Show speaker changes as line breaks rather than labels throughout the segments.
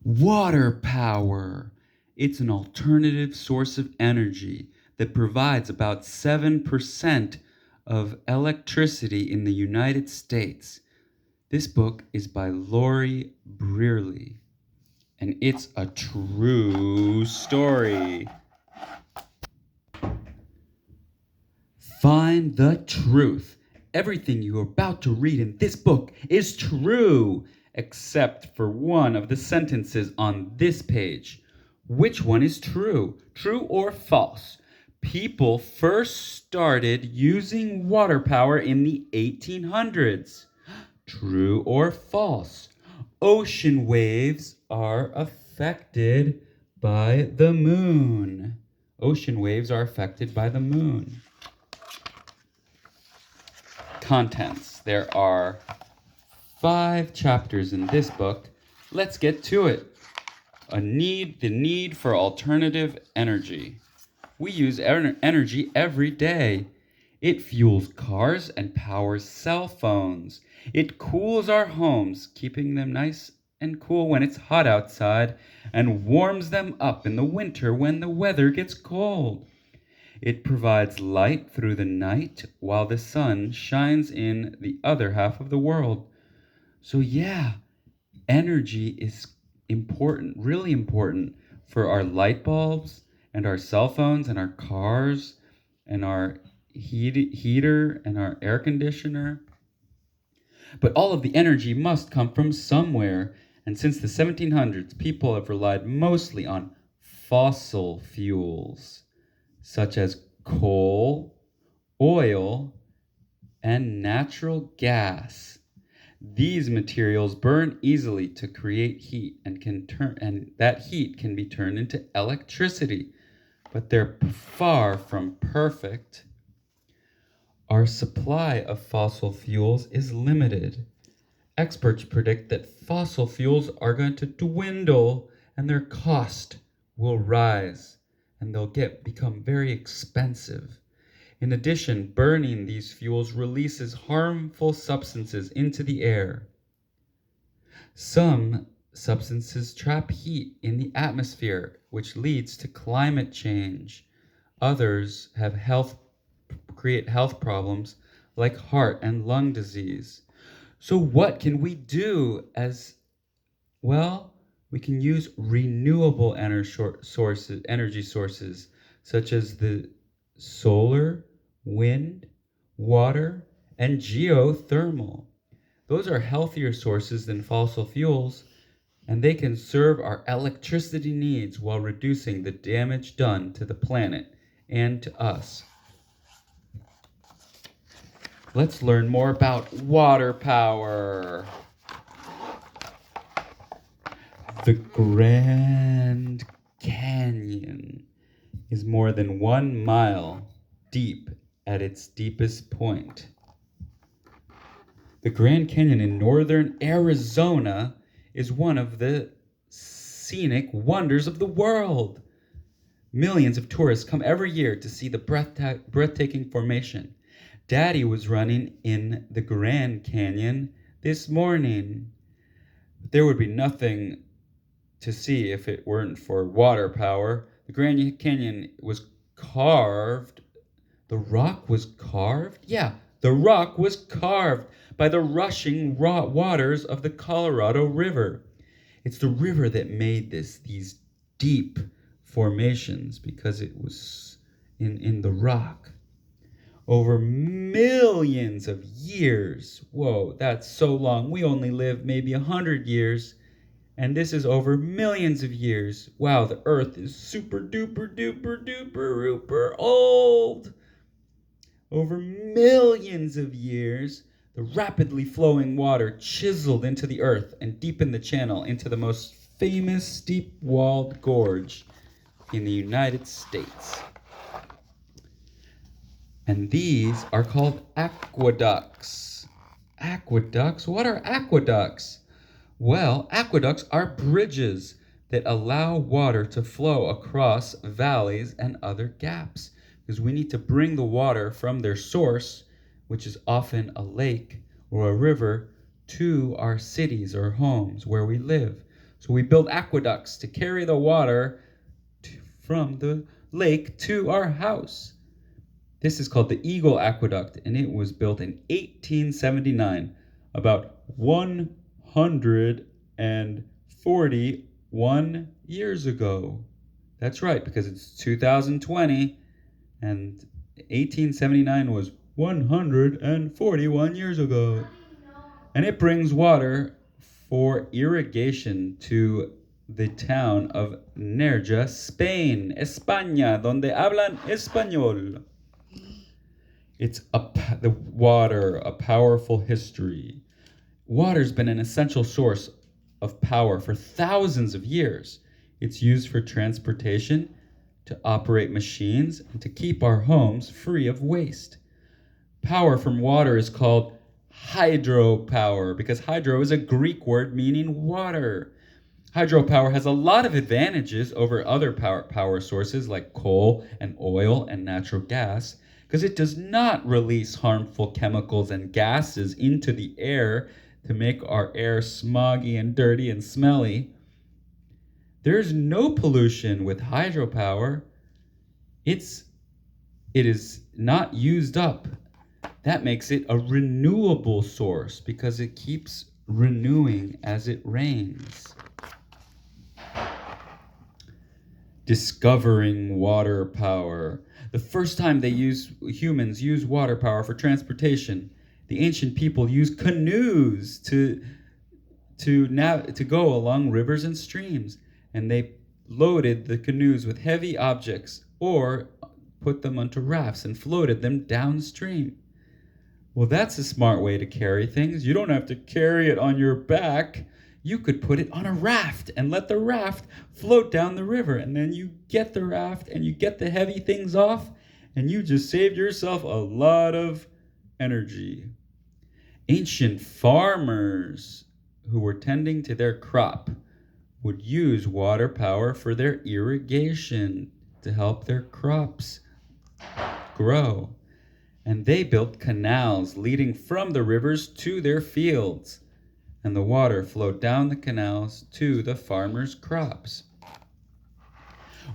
Water power. It's an alternative source of energy that provides about 7% of electricity in the United States. This book is by Lori Brearley, and it's a true story. Find the truth. Everything you're about to read in this book is true, except for one of the sentences on this page. Which one is true? True or false? People first started using water power in the 1800s. True or false? Ocean waves are affected by the moon. Ocean waves are affected by the moon. Contents. There are 5 chapters in this book. Let's get to it. The need for alternative energy. We use energy every day. It fuels cars and powers cell phones. It cools our homes, keeping them nice and cool when it's hot outside, and warms them up in the winter when the weather gets cold. It provides light through the night while the sun shines in the other half of the world. So yeah, energy is important, really important for our light bulbs and our cell phones and our cars and our heater and our air conditioner. But all of the energy must come from somewhere. And since the 1700s, people have relied mostly on fossil fuels, such as coal, oil, and natural gas. These materials burn easily to create heat and that heat can be turned into electricity, but they're far from perfect. Our supply of fossil fuels is limited. Experts predict that fossil fuels are going to dwindle and their cost will rise and they'll become very expensive. In addition, burning these fuels releases harmful substances into the air. Some substances trap heat in the atmosphere, which leads to climate change. Others create health problems like heart and lung disease. So what can we do well? We can use renewable energy sources such as the solar, wind, water, and geothermal. Those are healthier sources than fossil fuels, and they can serve our electricity needs while reducing the damage done to the planet and to us. Let's learn more about water power. The Grand Canyon is more than 1 mile deep at its deepest point. The Grand Canyon in northern Arizona is one of the scenic wonders of the world. Millions of tourists come every year to see the breathtaking formation. Daddy was running in the Grand Canyon this morning. There would be nothing to see if it weren't for water power. The Grand Canyon was carved. The rock was carved? Yeah, the rock was carved by the rushing waters of the Colorado River. It's the river that made these deep formations because it was in the rock. Over millions of years. Whoa, that's so long. We only live maybe 100 years. And this is over millions of years. Wow, the earth is super duper duper duper duper old. Over millions of years, the rapidly flowing water chiseled into the earth and deepened the channel into the most famous steep-walled gorge in the United States. And these are called aqueducts. Aqueducts? What are aqueducts? Well, aqueducts are bridges that allow water to flow across valleys and other gaps, because we need to bring the water from their source, which is often a lake or a river, to our cities or homes where we live. So we build aqueducts to carry the water from the lake to our house. This is called the Eagle Aqueduct, and it was built in 1879, about 141 years ago. That's right, because it's 2020, and 1879 was 141 years ago. And it brings water for irrigation to the town of Nerja, Spain, España, donde hablan español. It's the water, a powerful history. Water's been an essential source of power for thousands of years. It's used for transportation, to operate machines, and to keep our homes free of waste. Power from water is called hydropower because hydro is a Greek word meaning water. Hydropower has a lot of advantages over other power sources like coal and oil and natural gas because it does not release harmful chemicals and gases into the air to make our air smoggy and dirty and smelly. There's no pollution with hydropower. It is not used up. That makes it a renewable source because it keeps renewing as it rains. Discovering water power. The first time humans used water power for transportation, the ancient people used canoes to go along rivers and streams, and they loaded the canoes with heavy objects or put them onto rafts and floated them downstream. Well, that's a smart way to carry things. You don't have to carry it on your back. You could put it on a raft and let the raft float down the river. And then you get the raft and you get the heavy things off, and you just saved yourself a lot of energy. Ancient farmers who were tending to their crop would use water power for their irrigation to help their crops grow. And they built canals leading from the rivers to their fields, and the water flowed down the canals to the farmers' crops.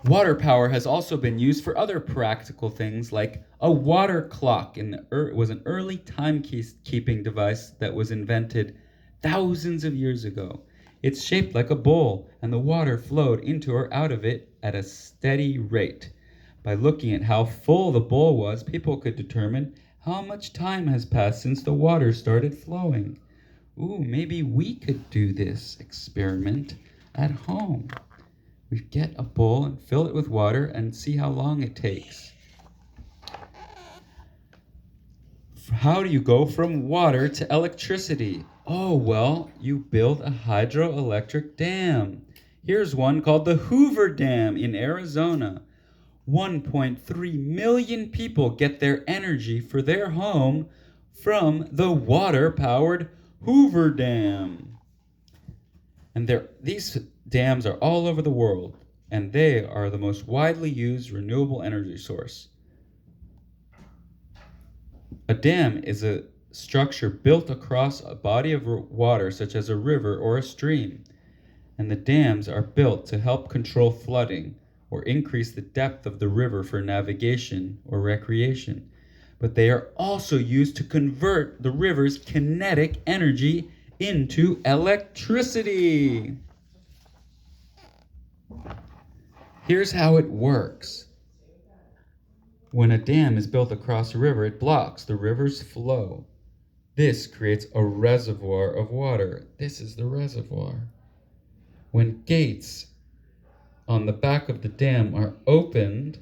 Water power has also been used for other practical things like a water clock. Was an early timekeeping device that was invented thousands of years ago. It's shaped like a bowl, and the water flowed into or out of it at a steady rate. By looking at how full the bowl was, people could determine how much time has passed since the water started flowing. Ooh, maybe we could do this experiment at home. We get a bowl and fill it with water and see how long it takes. How do you go from water to electricity? Oh, well, you build a hydroelectric dam. Here's one called the Hoover Dam in Arizona. 1.3 million people get their energy for their home from the water-powered Hoover Dam. And these dams are all over the world, and they are the most widely used renewable energy source. A dam is a structure built across a body of water, such as a river or a stream. And the dams are built to help control flooding or increase the depth of the river for navigation or recreation. But they are also used to convert the river's kinetic energy into electricity. Here's how it works. When a dam is built across a river, it blocks the river's flow. This creates a reservoir of water. This is the reservoir. When gates on the back of the dam are opened,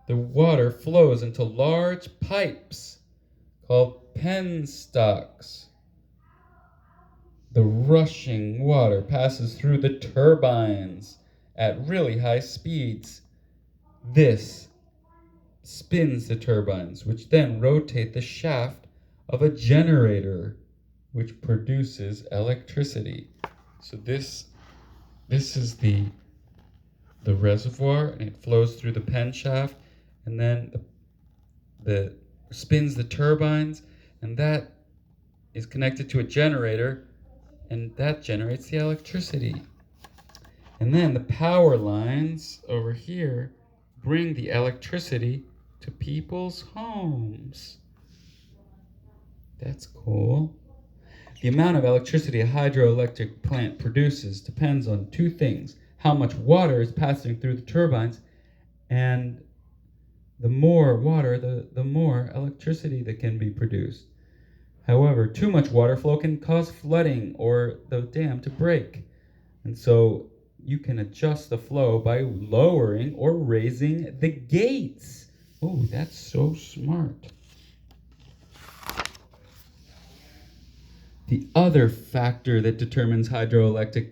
the water flows into large pipes called penstocks. The rushing water passes through the turbines at really high speeds. This spins the turbines, which then rotate the shaft of a generator, which produces electricity. So this is the reservoir, and it flows through the pen shaft, and then the spins the turbines, and that is connected to a generator, and that generates the electricity. And then the power lines over here bring the electricity to people's homes. That's cool. The amount of electricity a hydroelectric plant produces depends on two things: how much water is passing through the turbines, and the more water, the more electricity that can be produced. However, too much water flow can cause flooding or the dam to break. And so you can adjust the flow by lowering or raising the gates. Oh, that's so smart. The other factor that determines hydroelectric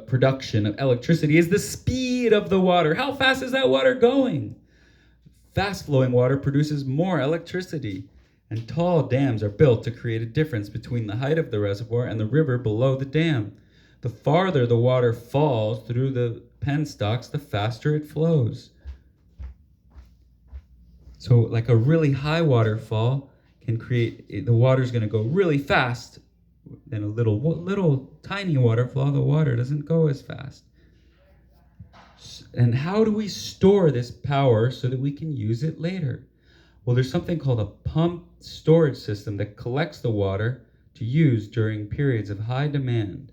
production of electricity is the speed of the water. How fast is that water going? Fast-flowing water produces more electricity, and tall dams are built to create a difference between the height of the reservoir and the river below the dam. The farther the water falls through the penstocks, the faster it flows. So like a really high waterfall can create, the water's going to go really fast. Then a little tiny waterfall, the water doesn't go as fast. And how do we store this power so that we can use it later? Well, there's something called a pumped storage system that collects the water to use during periods of high demand.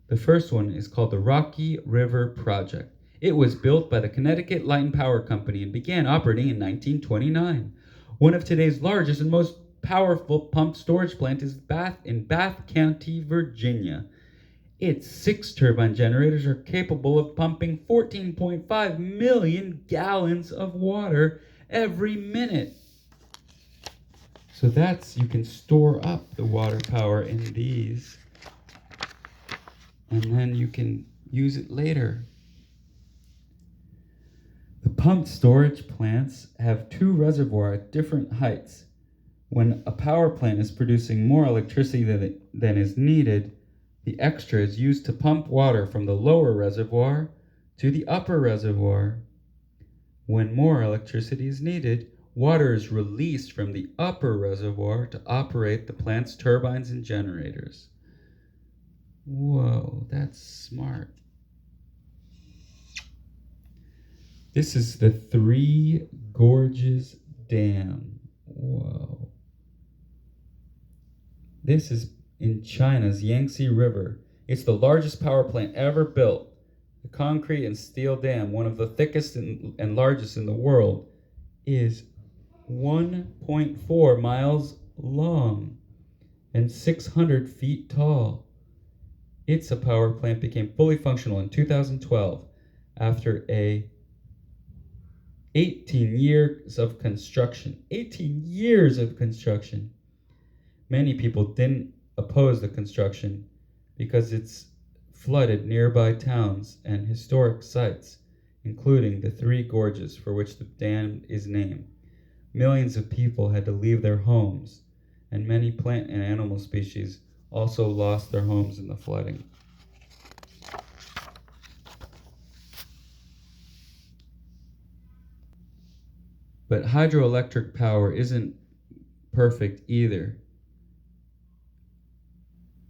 The first one is called the Rocky River Project. It was built by the Connecticut Light and Power Company and began operating in 1929. One of today's largest and most powerful pumped storage plant is in Bath County, Virginia. Its 6 turbine generators are capable of pumping 14.5 million gallons of water every minute. So you can store up the water power in these, and then you can use it later. The pumped storage plants have 2 reservoirs at different heights. When a power plant is producing more electricity than is needed, the extra is used to pump water from the lower reservoir to the upper reservoir. When more electricity is needed, water is released from the upper reservoir to operate the plant's turbines and generators. Whoa, that's smart. This is the Three Gorges Dam. Whoa. This is in China's Yangtze River. It's the largest power plant ever built. The concrete and steel dam, one of the thickest and largest in the world, is 1.4 miles long and 600 feet tall. Its power plant became fully functional in 2012 after 18 years of construction. 18 years of construction. Many people didn't oppose the construction because it's flooded nearby towns and historic sites, including the Three Gorges for which the dam is named. Millions of people had to leave their homes, and many plant and animal species also lost their homes in the flooding. But hydroelectric power isn't perfect either.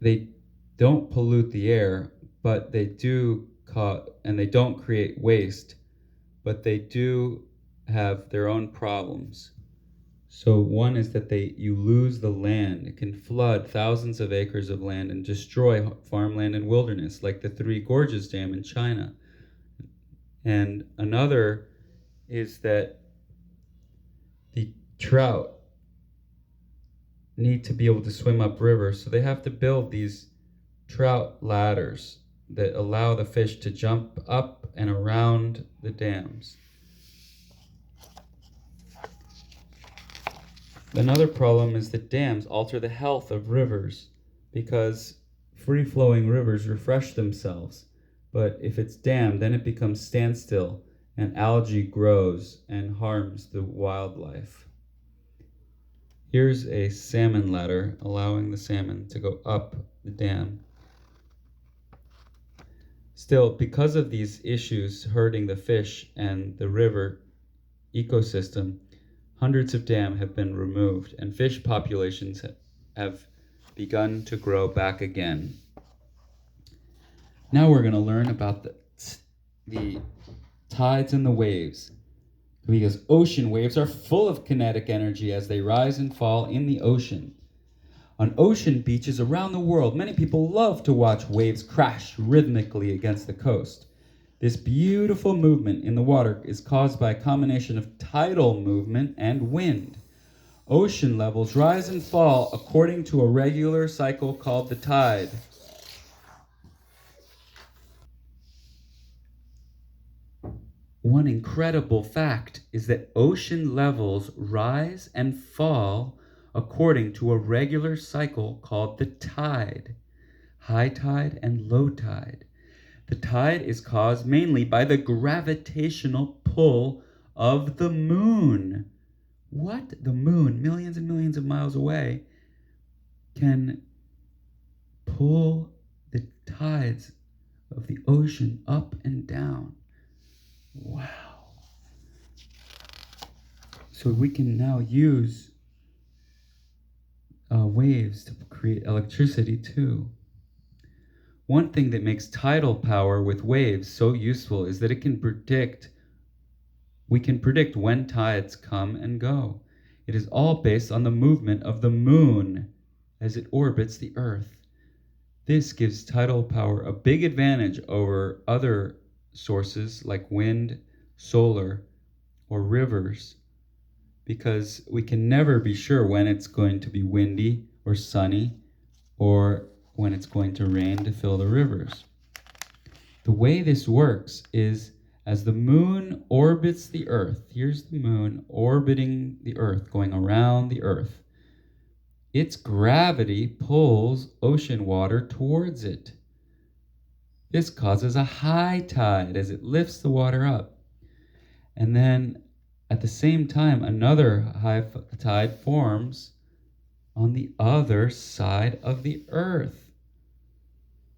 They don't pollute the air, but they do and they don't create waste, but they do have their own problems. So one is that you lose the land. It can flood thousands of acres of land and destroy farmland and wilderness, like the Three Gorges Dam in China. And another is that the trout need to be able to swim upriver, so they have to build these trout ladders that allow the fish to jump up and around the dams. Another problem is that dams alter the health of rivers because free-flowing rivers refresh themselves. But if it's dammed, then it becomes standstill and algae grows and harms the wildlife. Here's a salmon ladder allowing the salmon to go up the dam. Still, because of these issues hurting the fish and the river ecosystem, hundreds of dams have been removed and fish populations have begun to grow back again. Now we're going to learn about the tides and the waves. Because ocean waves are full of kinetic energy as they rise and fall in the ocean. On ocean beaches around the world, many people love to watch waves crash rhythmically against the coast. This beautiful movement in the water is caused by a combination of tidal movement and wind. Ocean levels rise and fall according to a regular cycle called the tide. One incredible fact is that ocean levels rise and fall according to a regular cycle called the tide. High tide and low tide. The tide is caused mainly by the gravitational pull of the moon. What? The moon, millions and millions of miles away, can pull the tides of the ocean up and down. Wow. So we can now use waves to create electricity too. One thing that makes tidal power with waves so useful is that we can predict when tides come and go. It is all based on the movement of the moon as it orbits the earth. This gives tidal power a big advantage over other sources like wind, solar, or rivers, because we can never be sure when it's going to be windy or sunny or when it's going to rain to fill the rivers. The way this works is as the moon orbits the earth, here's the moon orbiting the earth, going around the earth. Its gravity pulls ocean water towards it. This causes a high tide as it lifts the water up. And then at the same time, another high tide forms on the other side of the earth.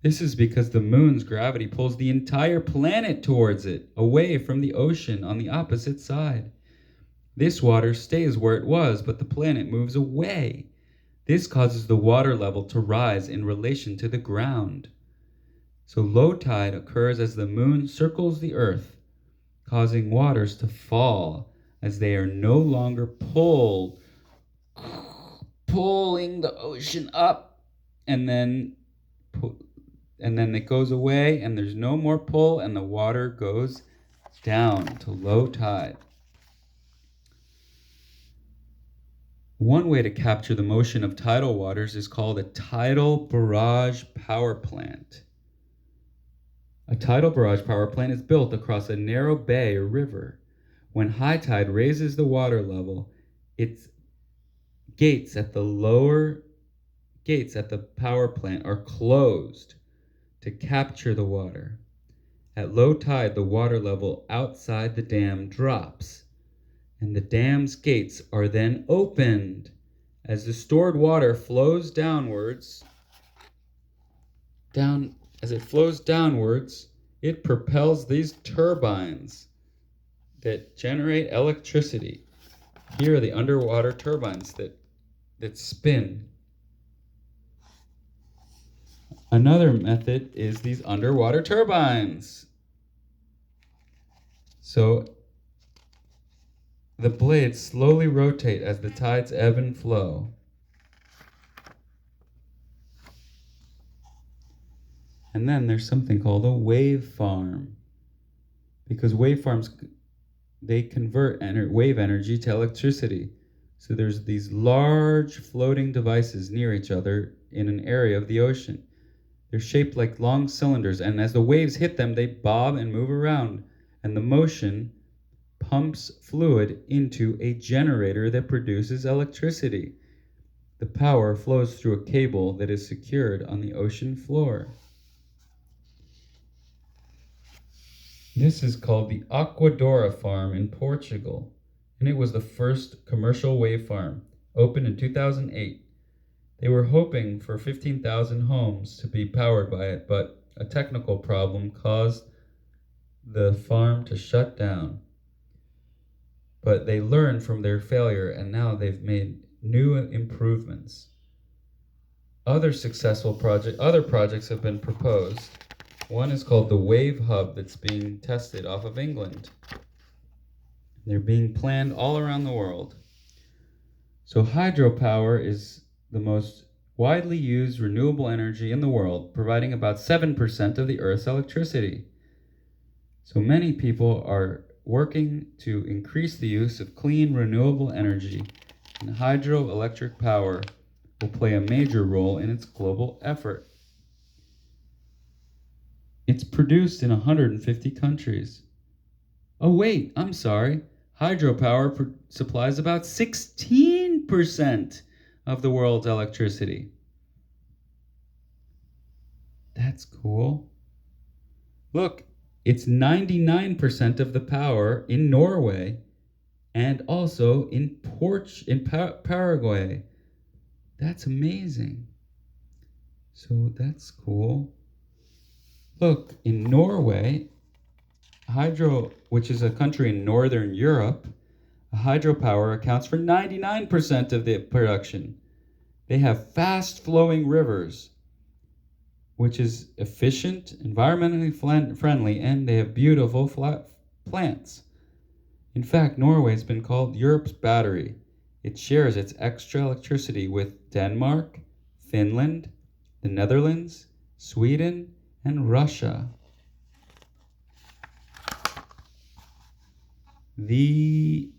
This is because the moon's gravity pulls the entire planet towards it, away from the ocean on the opposite side. This water stays where it was, but the planet moves away. This causes the water level to rise in relation to the ground. So low tide occurs as the moon circles the earth, causing waters to fall as they are no longer pulling the ocean up, and then it goes away and there's no more pull and the water goes down to low tide. One way to capture the motion of tidal waters is called a tidal barrage power plant. A tidal barrage power plant is built across a narrow bay or river. When high tide raises the water level, its gates at the power plant are closed to capture the water. At low tide, the water level outside the dam drops, and the dam's gates are then opened. As the stored water flows downwards, it propels these turbines that generate electricity. Here are the underwater turbines that spin. Another method is these underwater turbines. So the blades slowly rotate as the tides ebb and flow. And then there's something called a wave farm. Because wave farms, they convert wave energy to electricity. So there's these large floating devices near each other in an area of the ocean. They're shaped like long cylinders, and as the waves hit them, they bob and move around, and the motion pumps fluid into a generator that produces electricity. The power flows through a cable that is secured on the ocean floor. This is called the Aqueducts farm in Portugal, and it was the first commercial wave farm, opened in 2008. They were hoping for 15,000 homes to be powered by it, but a technical problem caused the farm to shut down. But they learned from their failure, and now they've made new improvements. Other projects have been proposed, One is called the Wave Hub that's being tested off of England. They're being planned all around the world. So hydropower is the most widely used renewable energy in the world, providing about 7% of the Earth's electricity. So many people are working to increase the use of clean, renewable energy, and hydroelectric power will play a major role in its global effort. It's produced in 150 countries. Oh wait, I'm sorry. Hydropower supplies about 16% of the world's electricity. That's cool. Look, it's 99% of the power in Norway and also in Paraguay. That's amazing. So that's cool. Look, in Norway, which is a country in Northern Europe, hydropower accounts for 99% of the production. They have fast-flowing rivers, which is efficient, environmentally friendly, and they have beautiful plants. In fact, Norway has been called Europe's battery. It shares its extra electricity with Denmark, Finland, the Netherlands, Sweden, and Russia. The